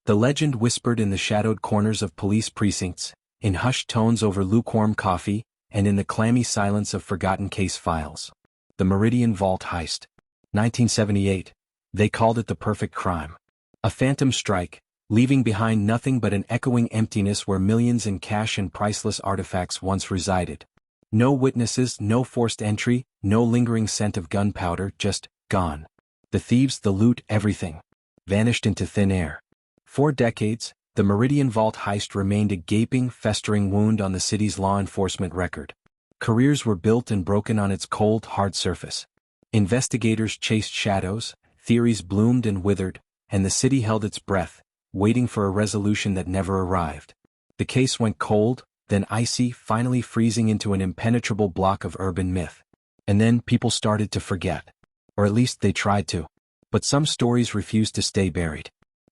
The legend whispered in the shadowed corners of police precincts, in hushed tones over lukewarm coffee, and in the clammy silence of forgotten case files. The Meridian Vault Heist. 1978. They called it the perfect crime. A phantom strike, leaving behind nothing but an echoing emptiness where millions in cash and priceless artifacts once resided. No witnesses, no forced entry, no lingering scent of gunpowder, just gone. The thieves, the loot, everything vanished into thin air. For decades, the Meridian Vault Heist remained a gaping, festering wound on the city's law enforcement record. Careers were built and broken on its cold, hard surface. Investigators chased shadows, theories bloomed and withered, and the city held its breath, waiting for a resolution that never arrived. The case went cold, then icy, finally freezing into an impenetrable block of urban myth. And then people started to forget. Or at least they tried to. But some stories refused to stay buried.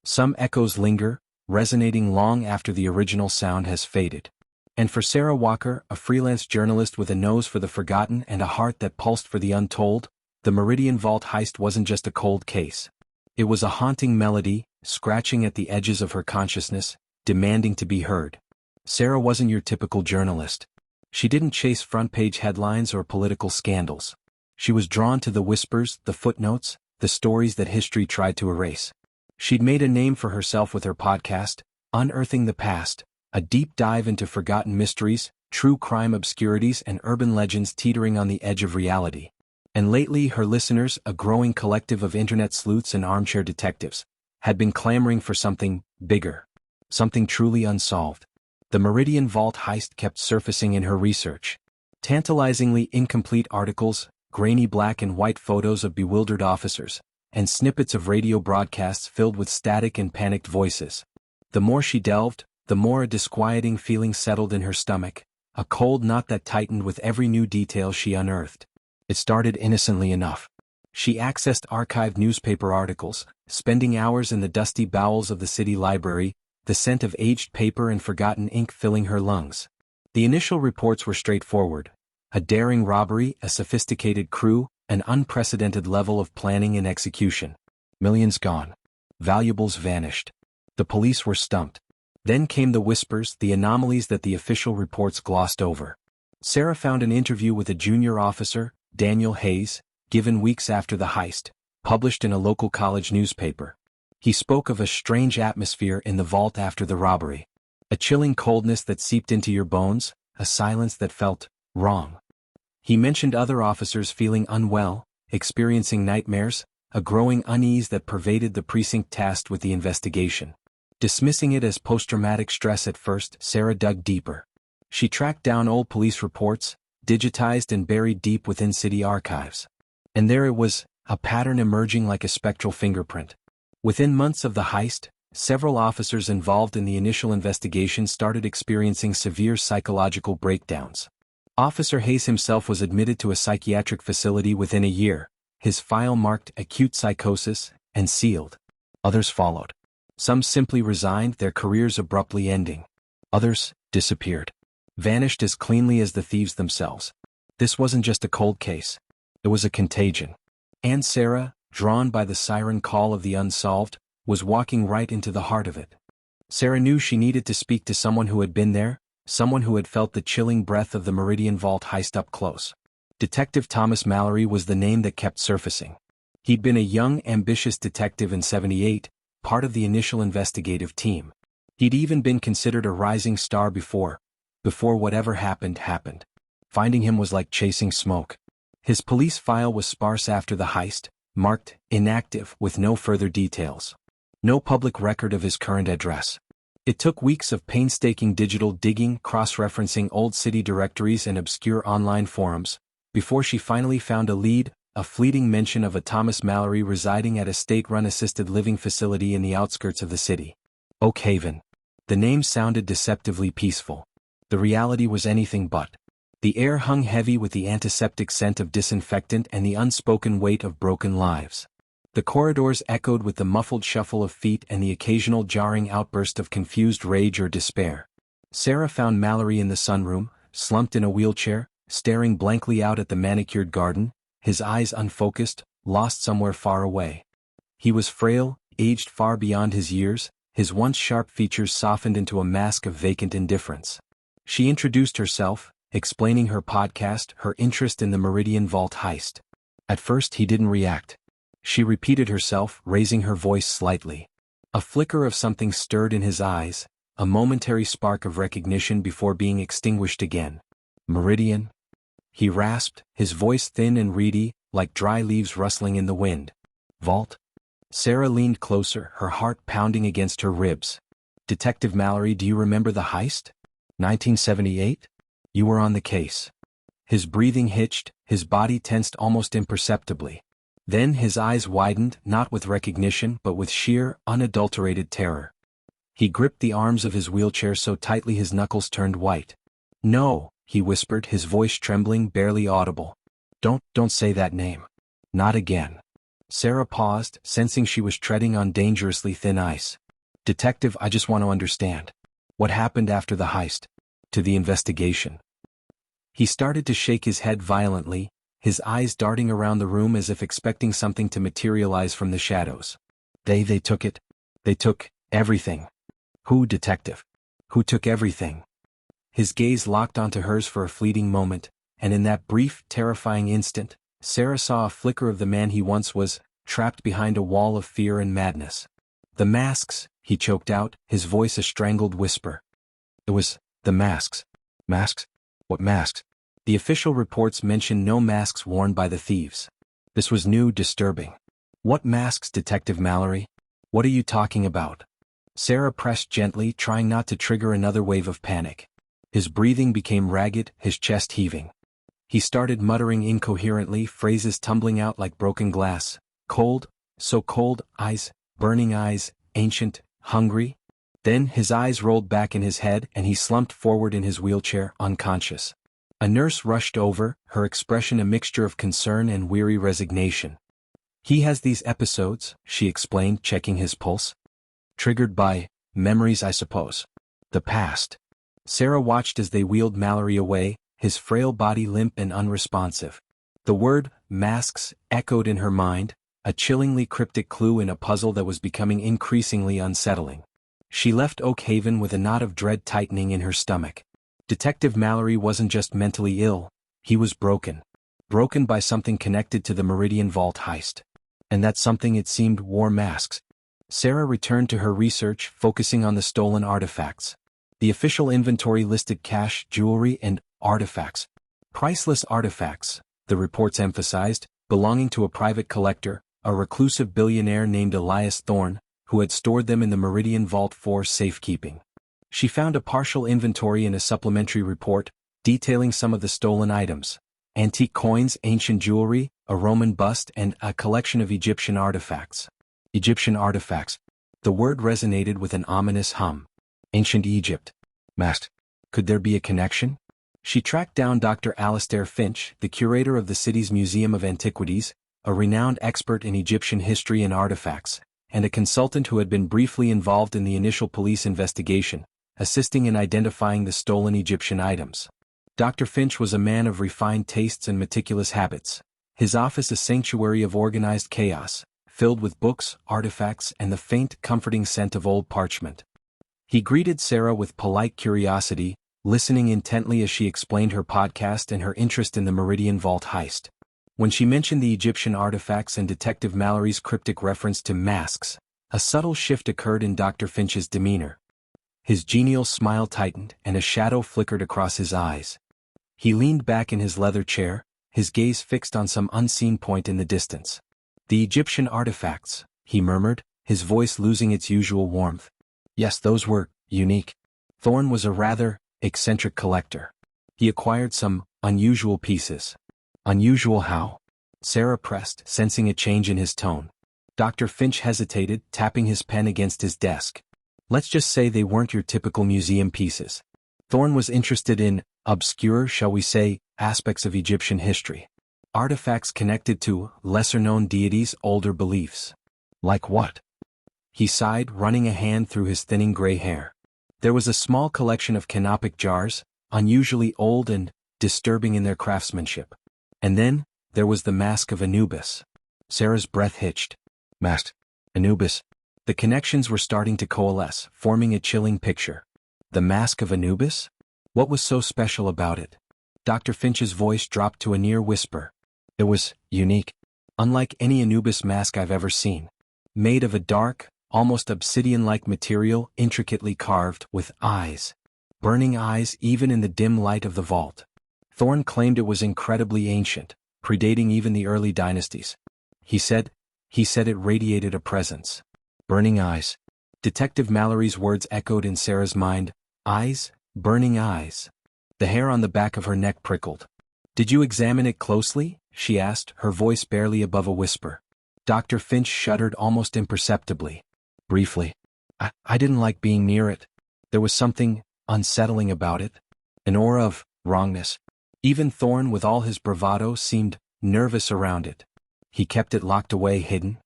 Some echoes linger, resonating long after the original sound has faded. And for Sarah Walker, a freelance journalist with a nose for the forgotten and a heart that pulsed for the untold, the Meridian Vault Heist wasn't just a cold case. It was a haunting melody, scratching at the edges of her consciousness, demanding to be heard. Sarah wasn't your typical journalist. She didn't chase front-page headlines or political scandals. She was drawn to the whispers, the footnotes, the stories that history tried to erase. She'd made a name for herself with her podcast, Unearthing the Past, a deep dive into forgotten mysteries, true crime obscurities and urban legends teetering on the edge of reality. And lately her listeners, a growing collective of internet sleuths and armchair detectives, had been clamoring for something bigger, something truly unsolved. The Meridian Vault Heist kept surfacing in her research. Tantalizingly incomplete articles, grainy black and white photos of bewildered officers, and snippets of radio broadcasts filled with static and panicked voices. The more she delved, the more a disquieting feeling settled in her stomach, a cold knot that tightened with every new detail she unearthed. It started innocently enough. She accessed archived newspaper articles, spending hours in the dusty bowels of the city library, the scent of aged paper and forgotten ink filling her lungs. The initial reports were straightforward. A daring robbery, a sophisticated crew, an unprecedented level of planning and execution. Millions gone. Valuables vanished. The police were stumped. Then came the whispers, the anomalies that the official reports glossed over. Sarah found an interview with a junior officer, Daniel Hayes, given weeks after the heist, published in a local college newspaper. He spoke of a strange atmosphere in the vault after the robbery. A chilling coldness that seeped into your bones, a silence that felt wrong. He mentioned other officers feeling unwell, experiencing nightmares, a growing unease that pervaded the precinct tasked with the investigation. Dismissing it as post-traumatic stress at first, Sarah dug deeper. She tracked down old police reports, digitized and buried deep within city archives. And there it was, a pattern emerging like a spectral fingerprint. Within months of the heist, several officers involved in the initial investigation started experiencing severe psychological breakdowns. Officer Hayes himself was admitted to a psychiatric facility within a year, his file marked acute psychosis, and sealed. Others followed. Some simply resigned, their careers abruptly ending. Others disappeared. Vanished as cleanly as the thieves themselves. This wasn't just a cold case. It was a contagion. And Sarah, drawn by the siren call of the unsolved, was walking right into the heart of it. Sarah knew she needed to speak to someone who had been there, someone who had felt the chilling breath of the Meridian Vault Heist up close. Detective Thomas Mallory was the name that kept surfacing. He'd been a young, ambitious detective in '78, part of the initial investigative team. He'd even been considered a rising star before whatever happened. Finding him was like chasing smoke. His police file was sparse after the heist, marked inactive with no further details. No public record of his current address. It took weeks of painstaking digital digging, cross-referencing old city directories and obscure online forums, before she finally found a lead, a fleeting mention of a Thomas Mallory residing at a state-run assisted living facility in the outskirts of the city. Oak Haven. The name sounded deceptively peaceful. The reality was anything but. The air hung heavy with the antiseptic scent of disinfectant and the unspoken weight of broken lives. The corridors echoed with the muffled shuffle of feet and the occasional jarring outburst of confused rage or despair. Sarah found Mallory in the sunroom, slumped in a wheelchair, staring blankly out at the manicured garden, his eyes unfocused, lost somewhere far away. He was frail, aged far beyond his years, his once sharp features softened into a mask of vacant indifference. She introduced herself, explaining her podcast, her interest in the Meridian Vault heist. At first he didn't react. She repeated herself, raising her voice slightly. A flicker of something stirred in his eyes, a momentary spark of recognition before being extinguished again. Meridian? He rasped, his voice thin and reedy, like dry leaves rustling in the wind. Vault? Sarah leaned closer, her heart pounding against her ribs. Detective Mallory, do you remember the heist? 1978? You were on the case. His breathing hitched, his body tensed almost imperceptibly. Then his eyes widened, not with recognition but with sheer, unadulterated terror. He gripped the arms of his wheelchair so tightly his knuckles turned white. No, he whispered, his voice trembling, barely audible. Don't say that name. Not again. Sarah paused, sensing she was treading on dangerously thin ice. Detective, I just want to understand. What happened after the heist? To the investigation. He started to shake his head violently, his eyes darting around the room as if expecting something to materialize from the shadows. They took it. They took everything. Who, detective? Who took everything? His gaze locked onto hers for a fleeting moment, and in that brief, terrifying instant, Sarah saw a flicker of the man he once was, trapped behind a wall of fear and madness. The masks, he choked out, his voice a strangled whisper. It was the masks. Masks? What masks? The official reports mention no masks worn by the thieves. This was new, disturbing. What masks, Detective Mallory? What are you talking about? Sarah pressed gently, trying not to trigger another wave of panic. His breathing became ragged, his chest heaving. He started muttering incoherently, phrases tumbling out like broken glass. Cold, so cold, eyes, burning eyes, ancient, hungry. Then his eyes rolled back in his head and he slumped forward in his wheelchair, unconscious. A nurse rushed over, her expression a mixture of concern and weary resignation. He has these episodes, she explained, checking his pulse. Triggered by memories, I suppose. The past. Sarah watched as they wheeled Mallory away, his frail body limp and unresponsive. The word, masks, echoed in her mind, a chillingly cryptic clue in a puzzle that was becoming increasingly unsettling. She left Oak Haven with a knot of dread tightening in her stomach. Detective Mallory wasn't just mentally ill, he was broken. Broken by something connected to the Meridian Vault heist. And that something, it seemed, wore masks. Sarah returned to her research, focusing on the stolen artifacts. The official inventory listed cash, jewelry, and artifacts. Priceless artifacts, the reports emphasized, belonging to a private collector, a reclusive billionaire named Elias Thorne, who had stored them in the Meridian Vault for safekeeping. She found a partial inventory in a supplementary report, detailing some of the stolen items. Antique coins, ancient jewelry, a Roman bust, and a collection of Egyptian artifacts. Egyptian artifacts. The word resonated with an ominous hum. Ancient Egypt. Masked. Could there be a connection? She tracked down Dr. Alastair Finch, the curator of the city's Museum of Antiquities, a renowned expert in Egyptian history and artifacts, and a consultant who had been briefly involved in the initial police investigation, assisting in identifying the stolen Egyptian items. Dr. Finch was a man of refined tastes and meticulous habits, his office a sanctuary of organized chaos, filled with books, artifacts, and the faint, comforting scent of old parchment. He greeted Sarah with polite curiosity, listening intently as she explained her podcast and her interest in the Meridian Vault heist. When she mentioned the Egyptian artifacts and Detective Mallory's cryptic reference to masks, a subtle shift occurred in Dr. Finch's demeanor. His genial smile tightened and a shadow flickered across his eyes. He leaned back in his leather chair, his gaze fixed on some unseen point in the distance. The Egyptian artifacts, he murmured, his voice losing its usual warmth. Yes, those were unique. Thorne was a rather eccentric collector. He acquired some unusual pieces. Unusual how? Sarah pressed, sensing a change in his tone. Dr. Finch hesitated, tapping his pen against his desk. Let's just say they weren't your typical museum pieces. Thorne was interested in obscure, shall we say, aspects of Egyptian history. Artifacts connected to lesser-known deities' older beliefs. Like what? He sighed, running a hand through his thinning gray hair. There was a small collection of canopic jars, unusually old and disturbing in their craftsmanship. And then, there was the mask of Anubis. Sarah's breath hitched. Masked? Anubis? The connections were starting to coalesce, forming a chilling picture. The Mask of Anubis? What was so special about it? Dr. Finch's voice dropped to a near whisper. It was unique. Unlike any Anubis mask I've ever seen. Made of a dark, almost obsidian-like material, intricately carved, with eyes. Burning eyes even in the dim light of the vault. Thorne claimed it was incredibly ancient, predating even the early dynasties. He said it radiated a presence. Burning eyes. Detective Mallory's words echoed in Sarah's mind. Eyes? Burning eyes. The hair on the back of her neck prickled. Did you examine it closely? She asked, her voice barely above a whisper. Dr. Finch shuddered almost imperceptibly. Briefly. I didn't like being near it. There was something unsettling about it. An aura of wrongness. Even Thorne, with all his bravado, seemed nervous around it. He kept it locked away, hidden.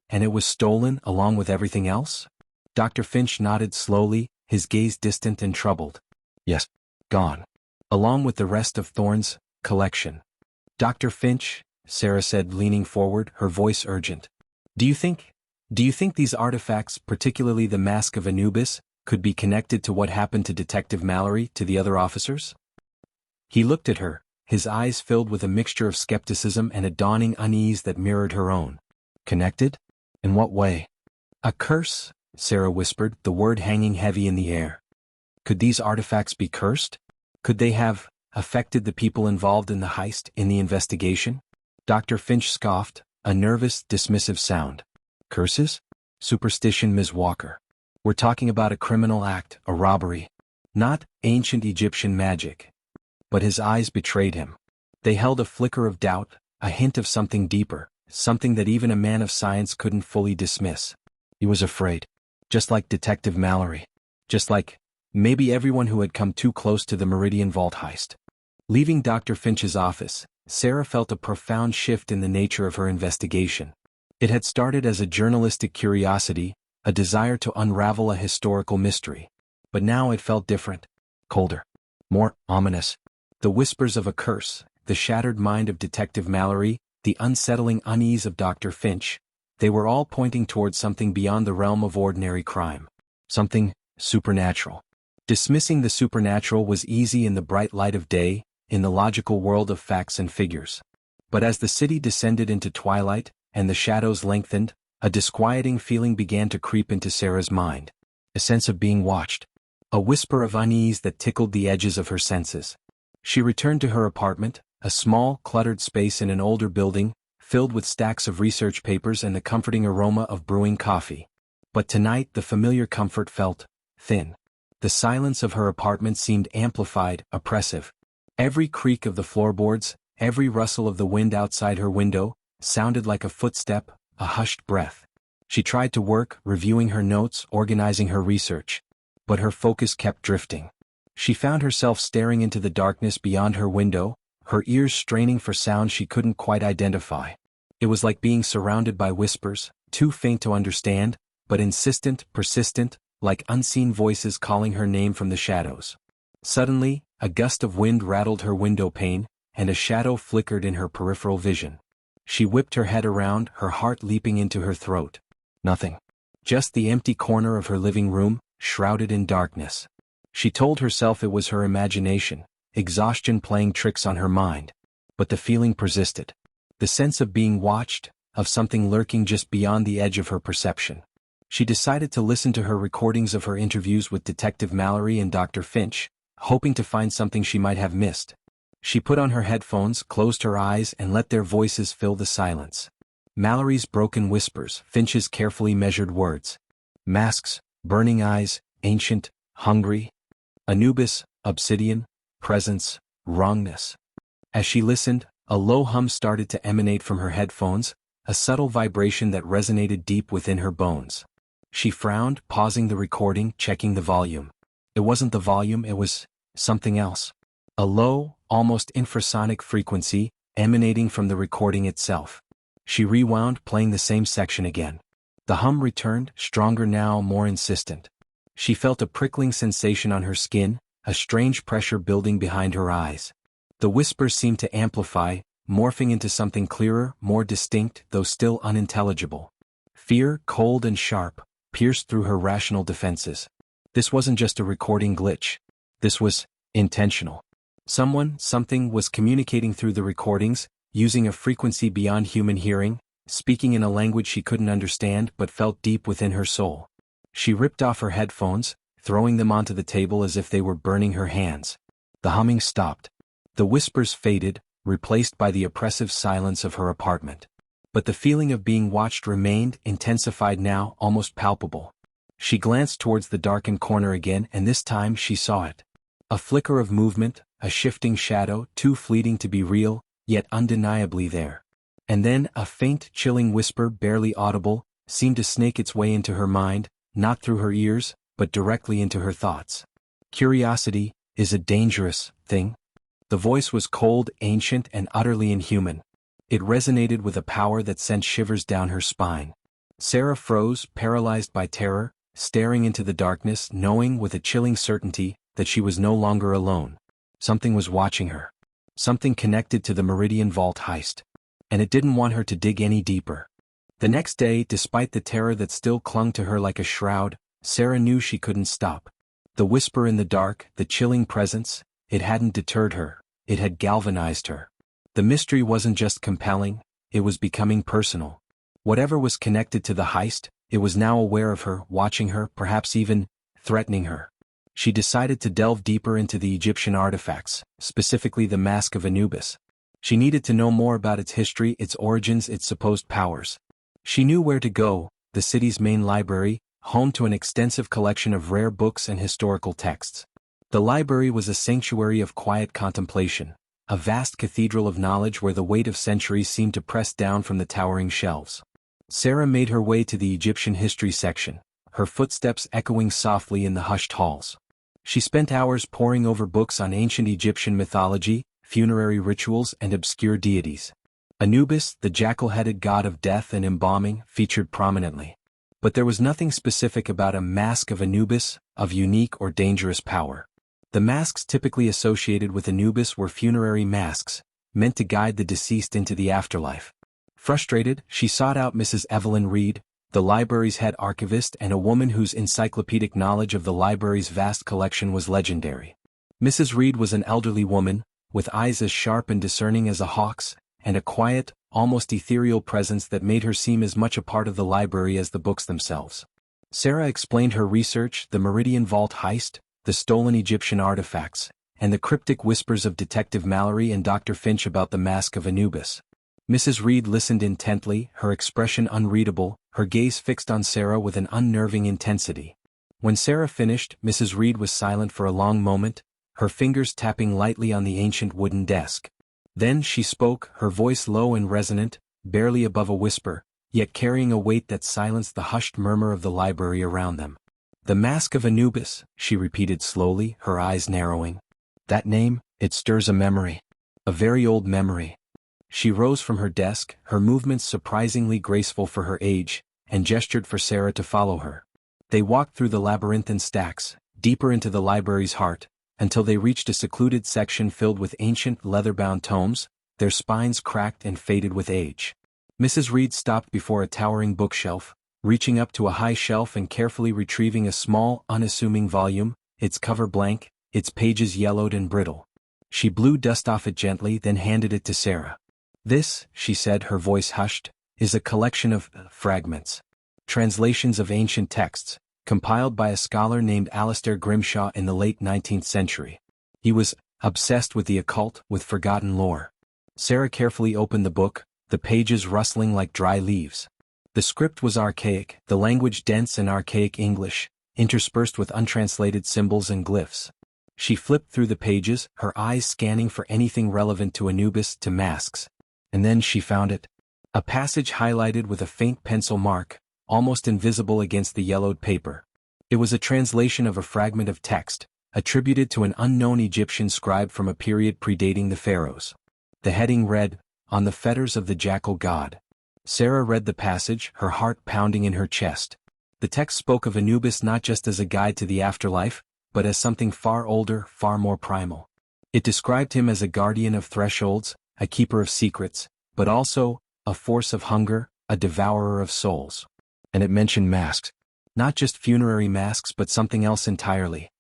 And it was stolen along with everything else? Dr. Finch nodded slowly, his gaze distant and troubled. Yes, gone. Along with the rest of Thorne's collection. Dr. Finch, Sarah said, leaning forward, her voice urgent. Do you think these artifacts, particularly the Mask of Anubis, could be connected to what happened to Detective Mallory, to the other officers? He looked at her, his eyes filled with a mixture of skepticism and a dawning unease that mirrored her own. Connected? In what way? A curse, Sarah whispered, the word hanging heavy in the air. Could these artifacts be cursed? Could they have affected the people involved in the heist, in the investigation? Dr. Finch scoffed, a nervous, dismissive sound. Curses? Superstition, Ms. Walker. We're talking about a criminal act, a robbery. Not ancient Egyptian magic. But his eyes betrayed him. They held a flicker of doubt, a hint of something deeper, something that even a man of science couldn't fully dismiss. He was afraid. Just like Detective Mallory. Just like maybe everyone who had come too close to the Meridian Vault heist. Leaving Dr. Finch's office, Sarah felt a profound shift in the nature of her investigation. It had started as a journalistic curiosity, a desire to unravel a historical mystery. But now it felt different. Colder. More ominous. The whispers of a curse, the shattered mind of Detective Mallory, the unsettling unease of Dr. Finch, they were all pointing towards something beyond the realm of ordinary crime. Something supernatural. Dismissing the supernatural was easy in the bright light of day, in the logical world of facts and figures. But as the city descended into twilight, and the shadows lengthened, a disquieting feeling began to creep into Sarah's mind. A sense of being watched. A whisper of unease that tickled the edges of her senses. She returned to her apartment, a small, cluttered space in an older building, filled with stacks of research papers and the comforting aroma of brewing coffee. But tonight the familiar comfort felt thin. The silence of her apartment seemed amplified, oppressive. Every creak of the floorboards, every rustle of the wind outside her window, sounded like a footstep, a hushed breath. She tried to work, reviewing her notes, organizing her research. But her focus kept drifting. She found herself staring into the darkness beyond her window, her ears straining for sounds she couldn't quite identify. It was like being surrounded by whispers, too faint to understand, but insistent, persistent, like unseen voices calling her name from the shadows. Suddenly, a gust of wind rattled her window pane, and a shadow flickered in her peripheral vision. She whipped her head around, her heart leaping into her throat. Nothing. Just the empty corner of her living room, shrouded in darkness. She told herself it was her imagination, exhaustion playing tricks on her mind. But the feeling persisted. The sense of being watched, of something lurking just beyond the edge of her perception. She decided to listen to her recordings of her interviews with Detective Mallory and Dr. Finch, hoping to find something she might have missed. She put on her headphones, closed her eyes, and let their voices fill the silence. Mallory's broken whispers, Finch's carefully measured words. Masks, burning eyes, ancient, hungry. Anubis, obsidian, presence, wrongness. As she listened, a low hum started to emanate from her headphones, a subtle vibration that resonated deep within her bones. She frowned, pausing the recording, checking the volume. It wasn't the volume, it was something else. A low, almost infrasonic frequency, emanating from the recording itself. She rewound, playing the same section again. The hum returned, stronger now, more insistent. She felt a prickling sensation on her skin, a strange pressure building behind her eyes. The whispers seemed to amplify, morphing into something clearer, more distinct, though still unintelligible. Fear, cold and sharp, pierced through her rational defenses. This wasn't just a recording glitch. This was intentional. Something was communicating through the recordings, using a frequency beyond human hearing, speaking in a language she couldn't understand but felt deep within her soul. She ripped off her headphones, throwing them onto the table as if they were burning her hands. The humming stopped. The whispers faded, replaced by the oppressive silence of her apartment. But the feeling of being watched remained, intensified now, almost palpable. She glanced towards the darkened corner again, and this time she saw it. A flicker of movement, a shifting shadow, too fleeting to be real, yet undeniably there. And then a faint, chilling whisper, barely audible, seemed to snake its way into her mind, not through her ears, but directly into her thoughts. Curiosity is a dangerous thing. The voice was cold, ancient, and utterly inhuman. It resonated with a power that sent shivers down her spine. Sarah froze, paralyzed by terror, staring into the darkness, knowing with a chilling certainty that she was no longer alone. Something was watching her. Something connected to the Meridian Vault heist. And it didn't want her to dig any deeper. The next day, despite the terror that still clung to her like a shroud, Sarah knew she couldn't stop. The whisper in the dark, the chilling presence, it hadn't deterred her, it had galvanized her. The mystery wasn't just compelling, it was becoming personal. Whatever was connected to the heist, it was now aware of her, watching her, perhaps even threatening her. She decided to delve deeper into the Egyptian artifacts, specifically the Mask of Anubis. She needed to know more about its history, its origins, its supposed powers. She knew where to go: the city's main library, home to an extensive collection of rare books and historical texts. The library was a sanctuary of quiet contemplation, a vast cathedral of knowledge where the weight of centuries seemed to press down from the towering shelves. Sarah made her way to the Egyptian history section, her footsteps echoing softly in the hushed halls. She spent hours poring over books on ancient Egyptian mythology, funerary rituals, and obscure deities. Anubis, the jackal-headed god of death and embalming, featured prominently. But there was nothing specific about a mask of Anubis, of unique or dangerous power. The masks typically associated with Anubis were funerary masks, meant to guide the deceased into the afterlife. Frustrated, she sought out Mrs. Evelyn Reed, the library's head archivist and a woman whose encyclopedic knowledge of the library's vast collection was legendary. Mrs. Reed was an elderly woman, with eyes as sharp and discerning as a hawk's, and a quiet, almost ethereal presence that made her seem as much a part of the library as the books themselves. Sarah explained her research: the Meridian Vault heist, the stolen Egyptian artifacts, and the cryptic whispers of Detective Mallory and Dr. Finch about the Mask of Anubis. Mrs. Reed listened intently, her expression unreadable, her gaze fixed on Sarah with an unnerving intensity. When Sarah finished, Mrs. Reed was silent for a long moment, her fingers tapping lightly on the ancient wooden desk. Then she spoke, her voice low and resonant, barely above a whisper, yet carrying a weight that silenced the hushed murmur of the library around them. "The Mask of Anubis," she repeated slowly, her eyes narrowing. "That name, it stirs a memory. A very old memory." She rose from her desk, her movements surprisingly graceful for her age, and gestured for Sarah to follow her. They walked through the labyrinthine stacks, deeper into the library's heart, until they reached a secluded section filled with ancient, leather-bound tomes, their spines cracked and faded with age. Mrs. Reed stopped before a towering bookshelf, reaching up to a high shelf and carefully retrieving a small, unassuming volume, its cover blank, its pages yellowed and brittle. She blew dust off it gently, then handed it to Sarah. "This," she said, her voice hushed, "is a collection of fragments. Translations of ancient texts, compiled by a scholar named Alistair Grimshaw in the late 19th century. He was obsessed with the occult, with forgotten lore." Sarah carefully opened the book, the pages rustling like dry leaves. The script was archaic, the language dense and archaic English, interspersed with untranslated symbols and glyphs. She flipped through the pages, her eyes scanning for anything relevant to Anubis, to masks. And then she found it. A passage highlighted with a faint pencil mark, almost invisible against the yellowed paper. It was a translation of a fragment of text, attributed to an unknown Egyptian scribe from a period predating the pharaohs. The heading read, "On the Fetters of the Jackal God." Sarah read the passage, her heart pounding in her chest. The text spoke of Anubis not just as a guide to the afterlife, but as something far older, far more primal. It described him as a guardian of thresholds, a keeper of secrets, but also a force of hunger, a devourer of souls. And it mentioned masks. Not just funerary masks but something else entirely.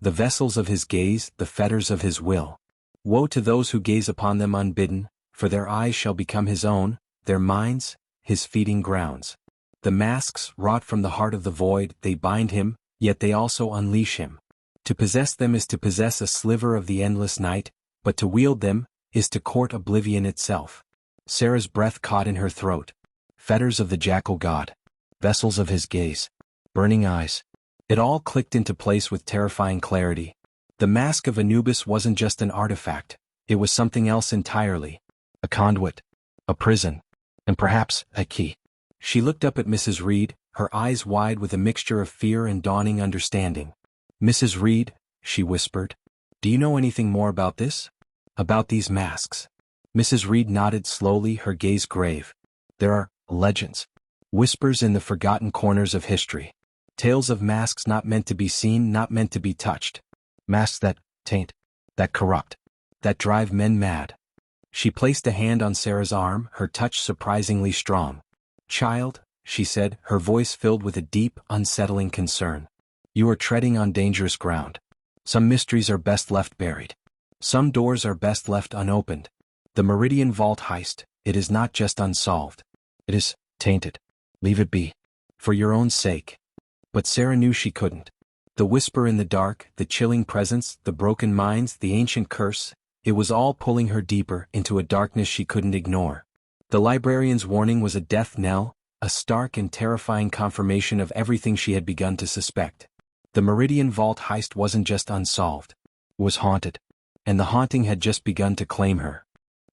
The vessels of his gaze, the fetters of his will. Woe to those who gaze upon them unbidden, for their eyes shall become his own, their minds, his feeding grounds. The masks, wrought from the heart of the void, they bind him, yet they also unleash him. To possess them is to possess a sliver of the endless night, but to wield them is to court oblivion itself. Sarah's breath caught in her throat. Fetters of the jackal god. Vessels of his gaze. Burning eyes. It all clicked into place with terrifying clarity. The mask of Anubis wasn't just an artifact, it was something else entirely. A conduit. A prison. And perhaps a key. She looked up at Mrs. Reed, her eyes wide with a mixture of fear and dawning understanding. "Mrs. Reed," she whispered, "do you know anything more about this? About these masks?" Mrs. Reed nodded slowly, her gaze grave. "There are legends. Whispers in the forgotten corners of history. Tales of masks not meant to be seen, not meant to be touched. Masks that taint, that corrupt, that drive men mad." She placed a hand on Sarah's arm, her touch surprisingly strong. "Child," she said, her voice filled with a deep, unsettling concern. "You are treading on dangerous ground. Some mysteries are best left buried. Some doors are best left unopened. The Meridian Vault heist, it is not just unsolved. It is tainted. Leave it be. For your own sake." But Sarah knew she couldn't. The whisper in the dark, the chilling presence, the broken minds, the ancient curse, it was all pulling her deeper into a darkness she couldn't ignore. The librarian's warning was a death knell, a stark and terrifying confirmation of everything she had begun to suspect. The Meridian Vault heist wasn't just unsolved. It was haunted. And the haunting had just begun to claim her.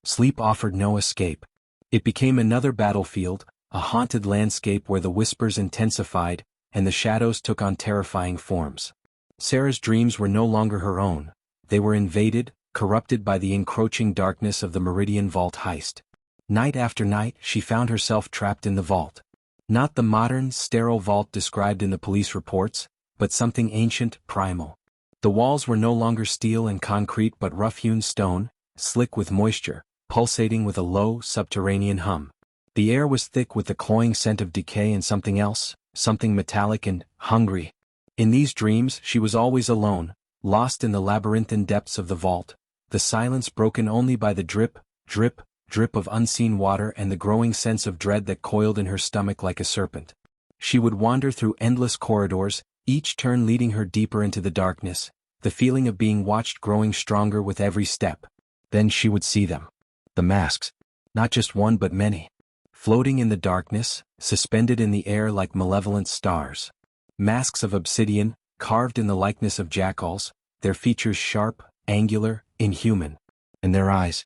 Sleep offered no escape. It became another battlefield, a haunted landscape where the whispers intensified, and the shadows took on terrifying forms. Sarah's dreams were no longer her own. They were invaded, corrupted by the encroaching darkness of the Meridian Vault heist. Night after night, she found herself trapped in the vault. Not the modern, sterile vault described in the police reports, but something ancient, primal. The walls were no longer steel and concrete but rough-hewn stone, slick with moisture, pulsating with a low, subterranean hum. The air was thick with the cloying scent of decay and something else, something metallic and hungry. In these dreams, she was always alone, lost in the labyrinthine depths of the vault, the silence broken only by the drip, drip, drip of unseen water and the growing sense of dread that coiled in her stomach like a serpent. She would wander through endless corridors, each turn leading her deeper into the darkness, the feeling of being watched growing stronger with every step. Then she would see them. The masks. Not just one but many. Floating in the darkness, suspended in the air like malevolent stars. Masks of obsidian, carved in the likeness of jackals, their features sharp, angular, inhuman. And their eyes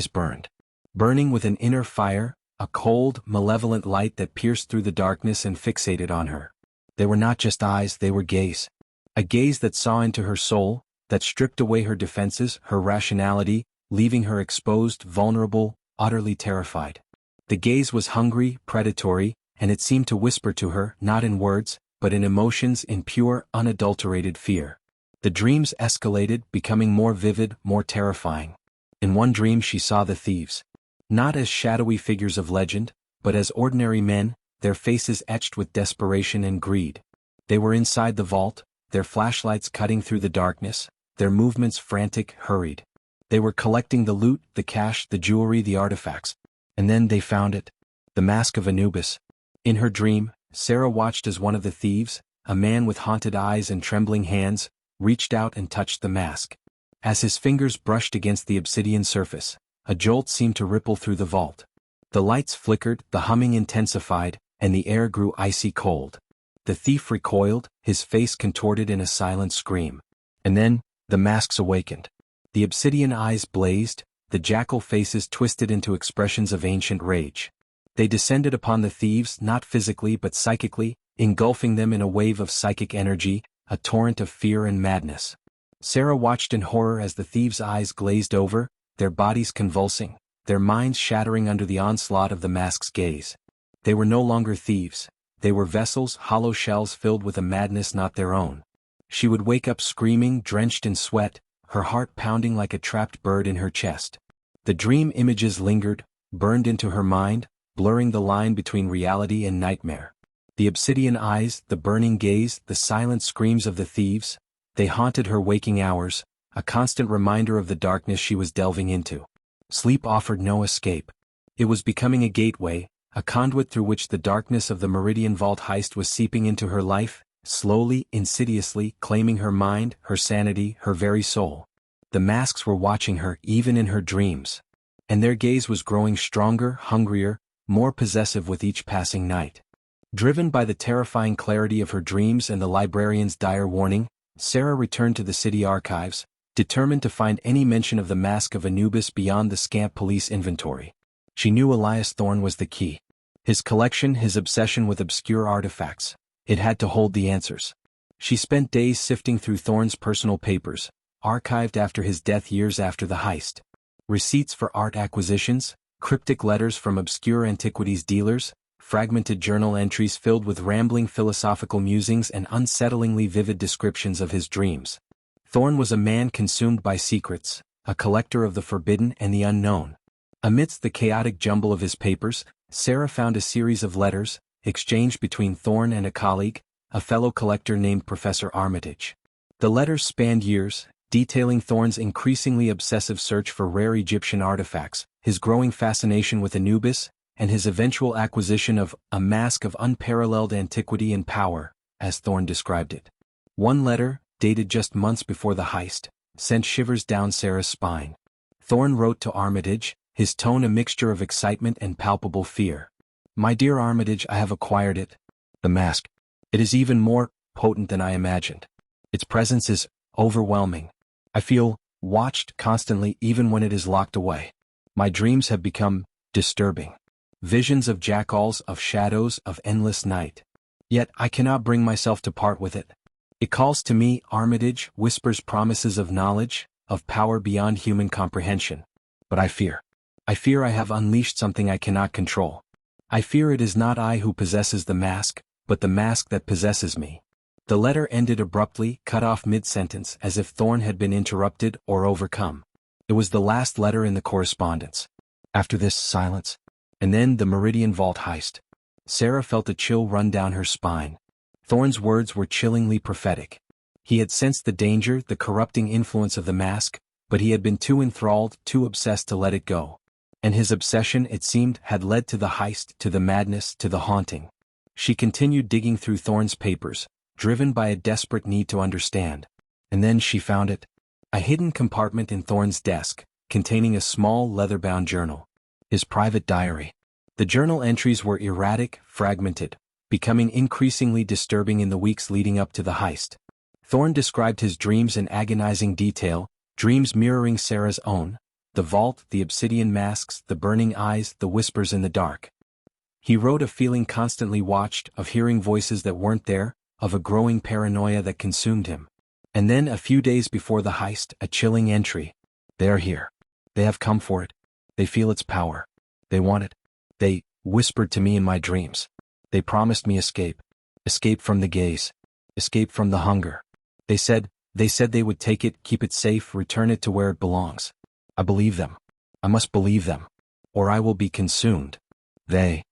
burned. Burning with an inner fire, a cold, malevolent light that pierced through the darkness and fixated on her. They were not just eyes, they were gaze. A gaze that saw into her soul, that stripped away her defenses, her rationality, leaving her exposed, vulnerable, utterly terrified. The gaze was hungry, predatory, and it seemed to whisper to her, not in words, but in emotions, in pure, unadulterated fear. The dreams escalated, becoming more vivid, more terrifying. In one dream she saw the thieves. Not as shadowy figures of legend, but as ordinary men, their faces etched with desperation and greed. They were inside the vault, their flashlights cutting through the darkness, their movements frantic, hurried. They were collecting the loot, the cash, the jewelry, the artifacts. And then they found it. The mask of Anubis. In her dream, Sarah watched as one of the thieves, a man with haunted eyes and trembling hands, reached out and touched the mask. As his fingers brushed against the obsidian surface, a jolt seemed to ripple through the vault. The lights flickered, the humming intensified, and the air grew icy cold. The thief recoiled, his face contorted in a silent scream. And then, the masks awakened. The obsidian eyes blazed, the jackal faces twisted into expressions of ancient rage. They descended upon the thieves not physically but psychically, engulfing them in a wave of psychic energy, a torrent of fear and madness. Sarah watched in horror as the thieves' eyes glazed over, their bodies convulsing, their minds shattering under the onslaught of the mask's gaze. They were no longer thieves. They were vessels, hollow shells filled with a madness not their own. She would wake up screaming, drenched in sweat, her heart pounding like a trapped bird in her chest. The dream images lingered, burned into her mind, blurring the line between reality and nightmare. The obsidian eyes, the burning gaze, the silent screams of the thieves, they haunted her waking hours, a constant reminder of the darkness she was delving into. Sleep offered no escape. It was becoming a gateway, a conduit through which the darkness of the Meridian Vault heist was seeping into her life, slowly, insidiously, claiming her mind, her sanity, her very soul. The masks were watching her, even in her dreams. And their gaze was growing stronger, hungrier, more possessive with each passing night. Driven by the terrifying clarity of her dreams and the librarian's dire warning, Sarah returned to the city archives, determined to find any mention of the Mask of Anubis beyond the scant police inventory. She knew Elias Thorne was the key. His collection, his obsession with obscure artifacts. It had to hold the answers. She spent days sifting through Thorne's personal papers, archived after his death years after the heist. Receipts for art acquisitions, cryptic letters from obscure antiquities dealers, fragmented journal entries filled with rambling philosophical musings and unsettlingly vivid descriptions of his dreams. Thorne was a man consumed by secrets, a collector of the forbidden and the unknown. Amidst the chaotic jumble of his papers, Sarah found a series of letters, exchanged between Thorne and a colleague, a fellow collector named Professor Armitage. The letters spanned years, detailing Thorne's increasingly obsessive search for rare Egyptian artifacts, his growing fascination with Anubis, and his eventual acquisition of a mask of unparalleled antiquity and power, as Thorne described it. One letter, dated just months before the heist, sent shivers down Sarah's spine. Thorne wrote to Armitage, his tone a mixture of excitement and palpable fear. "My dear Armitage, I have acquired it. The mask. It is even more potent than I imagined. Its presence is overwhelming. I feel watched constantly even when it is locked away. My dreams have become disturbing. Visions of jackals, of shadows, of endless night. Yet I cannot bring myself to part with it. It calls to me, Armitage, whispers promises of knowledge, of power beyond human comprehension. But I fear I have unleashed something I cannot control. I fear it is not I who possesses the mask, but the mask that possesses me." The letter ended abruptly, cut off mid-sentence as if Thorne had been interrupted or overcome. It was the last letter in the correspondence. After this, silence. And then the Meridian Vault heist. Sarah felt a chill run down her spine. Thorne's words were chillingly prophetic. He had sensed the danger, the corrupting influence of the mask, but he had been too enthralled, too obsessed to let it go. And his obsession, it seemed, had led to the heist, to the madness, to the haunting. She continued digging through Thorne's papers, driven by a desperate need to understand. And then she found it. A hidden compartment in Thorne's desk, containing a small leather-bound journal. His private diary. The journal entries were erratic, fragmented, becoming increasingly disturbing in the weeks leading up to the heist. Thorne described his dreams in agonizing detail, dreams mirroring Sarah's own. The vault, the obsidian masks, the burning eyes, the whispers in the dark. He wrote of feeling constantly watched, of hearing voices that weren't there, of a growing paranoia that consumed him. And then, a few days before the heist, a chilling entry. "They are here. They have come for it. They feel its power. They want it. They whispered to me in my dreams. They promised me escape. Escape from the gaze. Escape from the hunger. They said they would take it, keep it safe, return it to where it belongs. I believe them. I must believe them. Or I will be consumed." They.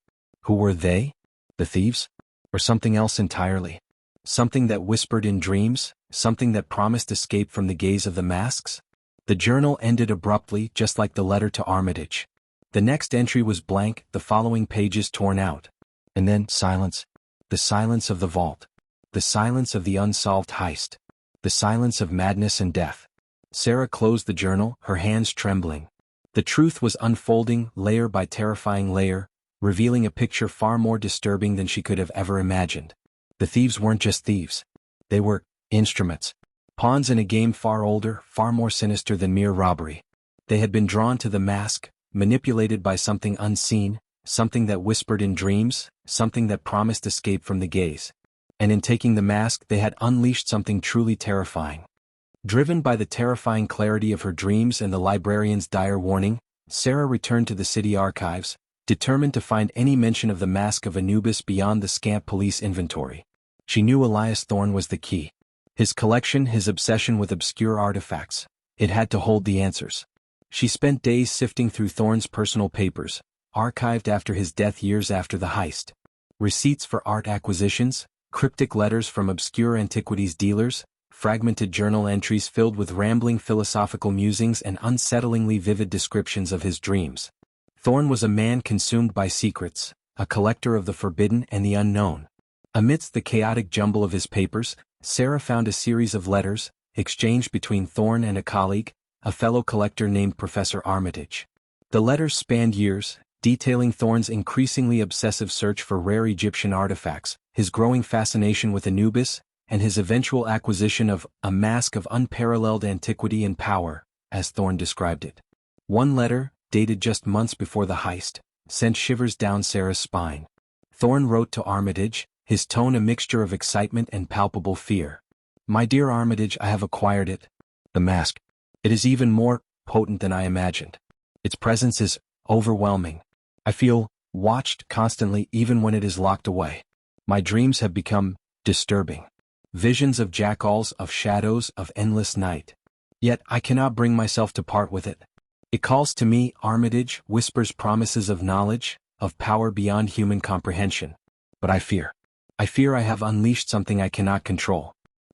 Who were they? The thieves? Or something else entirely? Something that whispered in dreams? Something that promised escape from the gaze of the masks? The journal ended abruptly, just like the letter to Armitage. The next entry was blank, the following pages torn out. And then, silence. The silence of the vault. The silence of the unsolved heist. The silence of madness and death. Sarah closed the journal, her hands trembling. The truth was unfolding, layer by terrifying layer, revealing a picture far more disturbing than she could have ever imagined. The thieves weren't just thieves. They were instruments. Pawns in a game far older, far more sinister than mere robbery. They had been drawn to the mask, manipulated by something unseen, something that whispered in dreams, something that promised escape from the gaze. And in taking the mask, they had unleashed something truly terrifying. Driven by the terrifying clarity of her dreams and the librarian's dire warning, Sarah returned to the city archives, determined to find any mention of the Mask of Anubis beyond the scant police inventory. She knew Elias Thorne was the key. His collection, his obsession with obscure artifacts. It had to hold the answers. She spent days sifting through Thorne's personal papers, archived after his death years after the heist. Receipts for art acquisitions, cryptic letters from obscure antiquities dealers, fragmented journal entries filled with rambling philosophical musings and unsettlingly vivid descriptions of his dreams. Thorne was a man consumed by secrets, a collector of the forbidden and the unknown. Amidst the chaotic jumble of his papers, Sarah found a series of letters, exchanged between Thorne and a colleague, a fellow collector named Professor Armitage. The letters spanned years, detailing Thorne's increasingly obsessive search for rare Egyptian artifacts, his growing fascination with Anubis, and his eventual acquisition of a mask of unparalleled antiquity and power, as Thorne described it. One letter, dated just months before the heist, sent shivers down Sarah's spine. Thorne wrote to Armitage, his tone a mixture of excitement and palpable fear. "My dear Armitage, I have acquired it. The mask. It is even more potent than I imagined. Its presence is overwhelming. I feel watched constantly even when it is locked away. My dreams have become disturbing. Visions of jackals, of shadows, of endless night. Yet I cannot bring myself to part with it. It calls to me, Armitage, whispers promises of knowledge, of power beyond human comprehension. But I fear I have unleashed something I cannot control.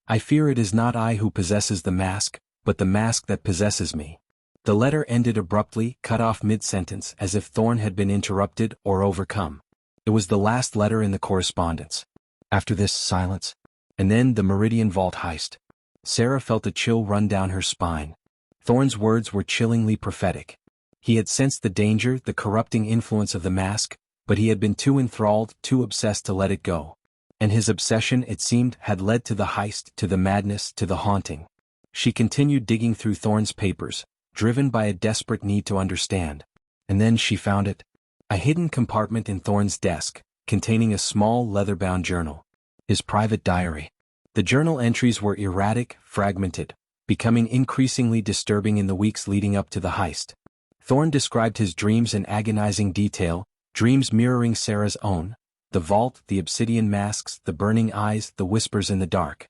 I fear it is not I who possesses the mask, but the mask that possesses me." The letter ended abruptly, cut off mid-sentence as if Thorne had been interrupted or overcome. It was the last letter in the correspondence. After this, silence. And then the Meridian Vault heist. Sarah felt a chill run down her spine. Thorne's words were chillingly prophetic. He had sensed the danger, the corrupting influence of the mask, but he had been too enthralled, too obsessed to let it go. And his obsession, it seemed, had led to the heist, to the madness, to the haunting. She continued digging through Thorne's papers, driven by a desperate need to understand. And then she found it. A hidden compartment in Thorne's desk, containing a small leather-bound journal. His private diary. The journal entries were erratic, fragmented, becoming increasingly disturbing in the weeks leading up to the heist. Thorne described his dreams in agonizing detail, dreams mirroring Sarah's own, the vault, the obsidian masks, the burning eyes, the whispers in the dark.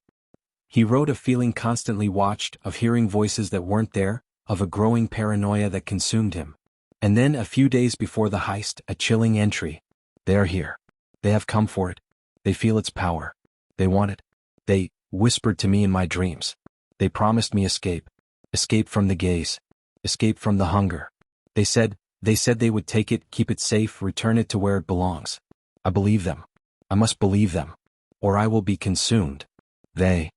He wrote of feeling constantly watched, of hearing voices that weren't there, of a growing paranoia that consumed him. And then a few days before the heist, a chilling entry. "They are here. They have come for it. They feel its power. They want it. They whispered to me in my dreams. They promised me escape. Escape from the gaze. Escape from the hunger. They said they would take it, keep it safe, return it to where it belongs. I believe them. I must believe them. Or I will be consumed." They.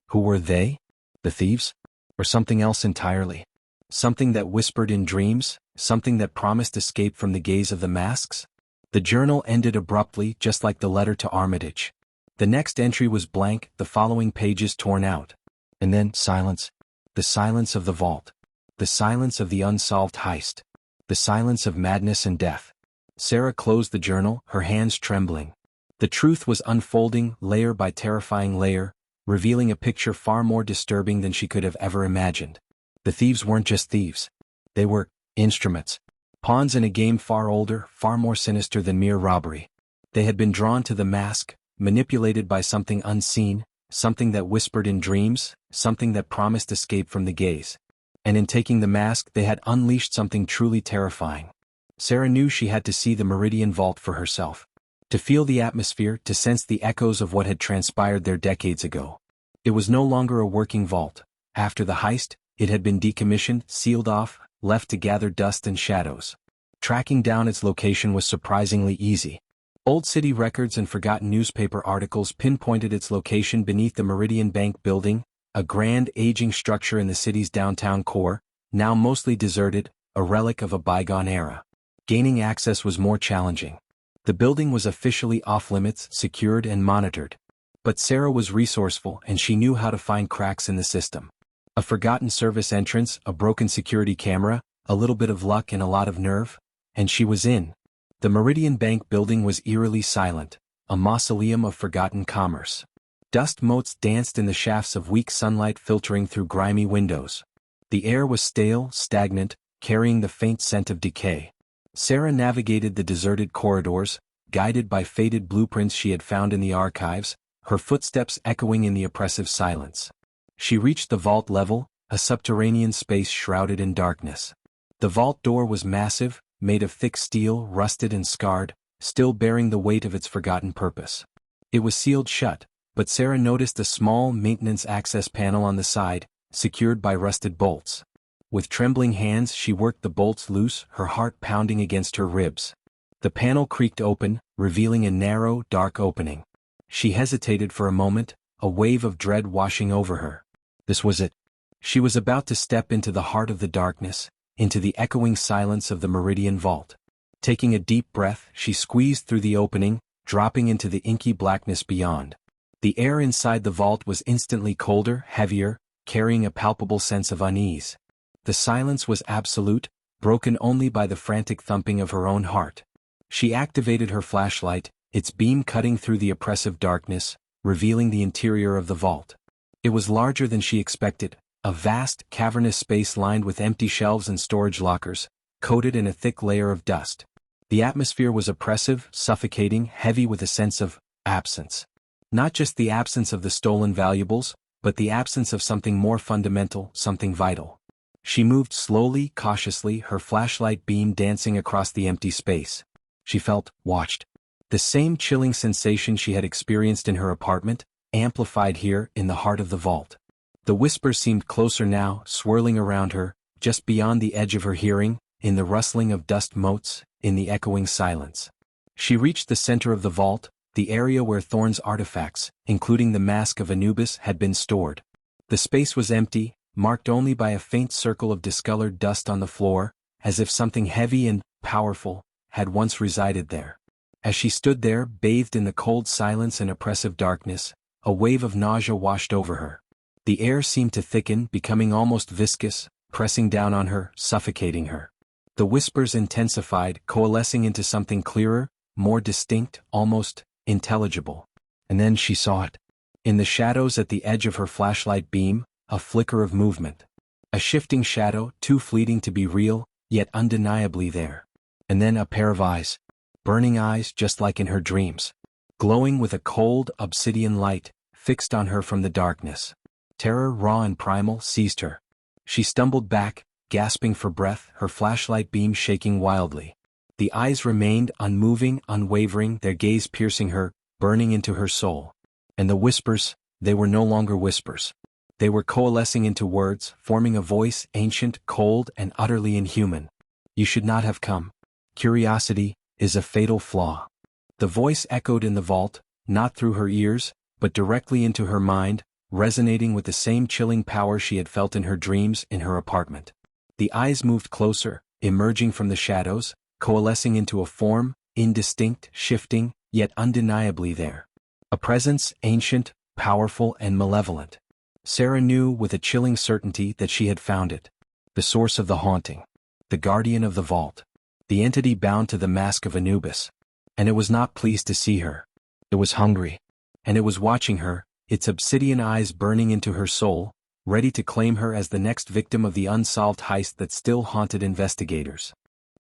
Who were they? The thieves? Or something else entirely? Something that whispered in dreams? Something that promised escape from the gaze of the masks? The journal ended abruptly, just like the letter to Armitage. The next entry was blank, the following pages torn out. And then silence. The silence of the vault. The silence of the unsolved heist. The silence of madness and death. Sarah closed the journal, her hands trembling. The truth was unfolding, layer by terrifying layer, revealing a picture far more disturbing than she could have ever imagined. The thieves weren't just thieves. They were instruments. Pawns in a game far older, far more sinister than mere robbery. They had been drawn to the mask, manipulated by something unseen, something that whispered in dreams, something that promised escape from the gaze. And in taking the mask, they had unleashed something truly terrifying. Sarah knew she had to see the Meridian Vault for herself. To feel the atmosphere, to sense the echoes of what had transpired there decades ago. It was no longer a working vault. After the heist, it had been decommissioned, sealed off, left to gather dust and shadows. Tracking down its location was surprisingly easy. Old city records and forgotten newspaper articles pinpointed its location beneath the Meridian Bank building, a grand aging structure in the city's downtown core, now mostly deserted, a relic of a bygone era. Gaining access was more challenging. The building was officially off-limits, secured and monitored. But Sarah was resourceful and she knew how to find cracks in the system. A forgotten service entrance, a broken security camera, a little bit of luck and a lot of nerve, and she was in. The Meridian Bank building was eerily silent, a mausoleum of forgotten commerce. Dust motes danced in the shafts of weak sunlight filtering through grimy windows. The air was stale, stagnant, carrying the faint scent of decay. Sarah navigated the deserted corridors, guided by faded blueprints she had found in the archives, her footsteps echoing in the oppressive silence. She reached the vault level, a subterranean space shrouded in darkness. The vault door was massive, made of thick steel, rusted and scarred, still bearing the weight of its forgotten purpose. It was sealed shut, but Sarah noticed a small maintenance access panel on the side, secured by rusted bolts. With trembling hands she worked the bolts loose, her heart pounding against her ribs. The panel creaked open, revealing a narrow, dark opening. She hesitated for a moment, a wave of dread washing over her. This was it. She was about to step into the heart of the darkness, into the echoing silence of the Meridian Vault. Taking a deep breath, she squeezed through the opening, dropping into the inky blackness beyond. The air inside the vault was instantly colder, heavier, carrying a palpable sense of unease. The silence was absolute, broken only by the frantic thumping of her own heart. She activated her flashlight, its beam cutting through the oppressive darkness, revealing the interior of the vault. It was larger than she expected, a vast, cavernous space lined with empty shelves and storage lockers, coated in a thick layer of dust. The atmosphere was oppressive, suffocating, heavy with a sense of absence. Not just the absence of the stolen valuables, but the absence of something more fundamental, something vital. She moved slowly, cautiously, her flashlight beam dancing across the empty space. She felt watched. The same chilling sensation she had experienced in her apartment, amplified here in the heart of the vault. The whispers seemed closer now, swirling around her, just beyond the edge of her hearing, in the rustling of dust motes, in the echoing silence. She reached the center of the vault, the area where Thorne's artifacts, including the Mask of Anubis, had been stored. The space was empty, marked only by a faint circle of discolored dust on the floor, as if something heavy and powerful had once resided there. As she stood there, bathed in the cold silence and oppressive darkness, a wave of nausea washed over her. The air seemed to thicken, becoming almost viscous, pressing down on her, suffocating her. The whispers intensified, coalescing into something clearer, more distinct, almost intelligible. And then she saw it. In the shadows at the edge of her flashlight beam, a flicker of movement. A shifting shadow, too fleeting to be real, yet undeniably there. And then a pair of eyes. Burning eyes just like in her dreams. Glowing with a cold, obsidian light, fixed on her from the darkness. Terror, raw and primal, seized her. She stumbled back, gasping for breath, her flashlight beam shaking wildly. The eyes remained unmoving, unwavering, their gaze piercing her, burning into her soul. And the whispers, they were no longer whispers. They were coalescing into words, forming a voice, ancient, cold, and utterly inhuman. You should not have come. Curiosity is a fatal flaw. The voice echoed in the vault, not through her ears, but directly into her mind, resonating with the same chilling power she had felt in her dreams in her apartment. The eyes moved closer, emerging from the shadows, coalescing into a form, indistinct, shifting, yet undeniably there. A presence, ancient, powerful, and malevolent. Sarah knew with a chilling certainty that she had found it. The source of the haunting. The guardian of the vault. The entity bound to the Mask of Anubis. And it was not pleased to see her. It was hungry. And it was watching her, its obsidian eyes burning into her soul, ready to claim her as the next victim of the unsolved heist that still haunted investigators.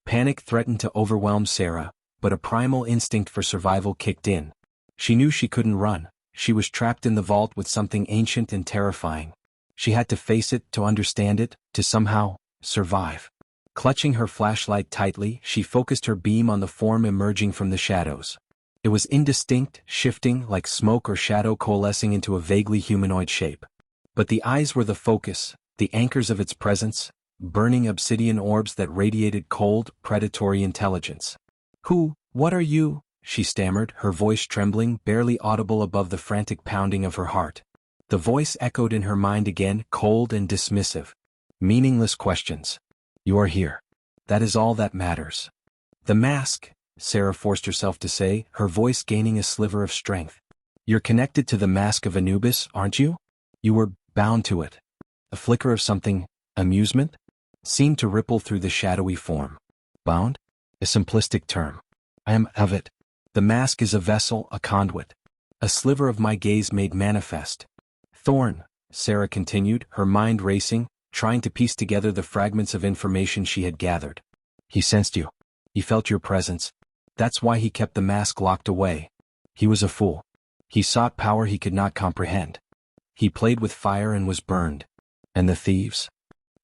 Panic threatened to overwhelm Sarah, but a primal instinct for survival kicked in. She knew she couldn't run. She was trapped in the vault with something ancient and terrifying. She had to face it, to understand it, to somehow survive. Clutching her flashlight tightly, she focused her beam on the form emerging from the shadows. It was indistinct, shifting, like smoke or shadow coalescing into a vaguely humanoid shape. But the eyes were the focus, the anchors of its presence, burning obsidian orbs that radiated cold, predatory intelligence. What are you? She stammered, her voice trembling, barely audible above the frantic pounding of her heart. The voice echoed in her mind again, cold and dismissive. Meaningless questions. You are here. That is all that matters. The mask, Sarah forced herself to say, her voice gaining a sliver of strength. You're connected to the Mask of Anubis, aren't you? You were bound to it. A flicker of something, amusement, seemed to ripple through the shadowy form. Bound? A simplistic term. I am of it. The mask is a vessel, a conduit. A sliver of my gaze made manifest. Thorne, Sarah continued, her mind racing, trying to piece together the fragments of information she had gathered. He sensed you. He felt your presence. That's why he kept the mask locked away. He was a fool. He sought power he could not comprehend. He played with fire and was burned. And the thieves?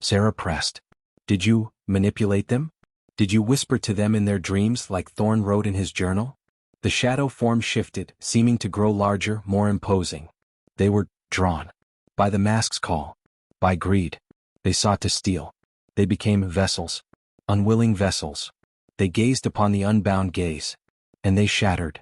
Sarah pressed. Did you manipulate them? Did you whisper to them in their dreams like Thorne wrote in his journal? The shadow form shifted, seeming to grow larger, more imposing. They were drawn by the mask's call, by greed. They sought to steal. They became vessels, unwilling vessels. They gazed upon the unbound gaze, and they shattered.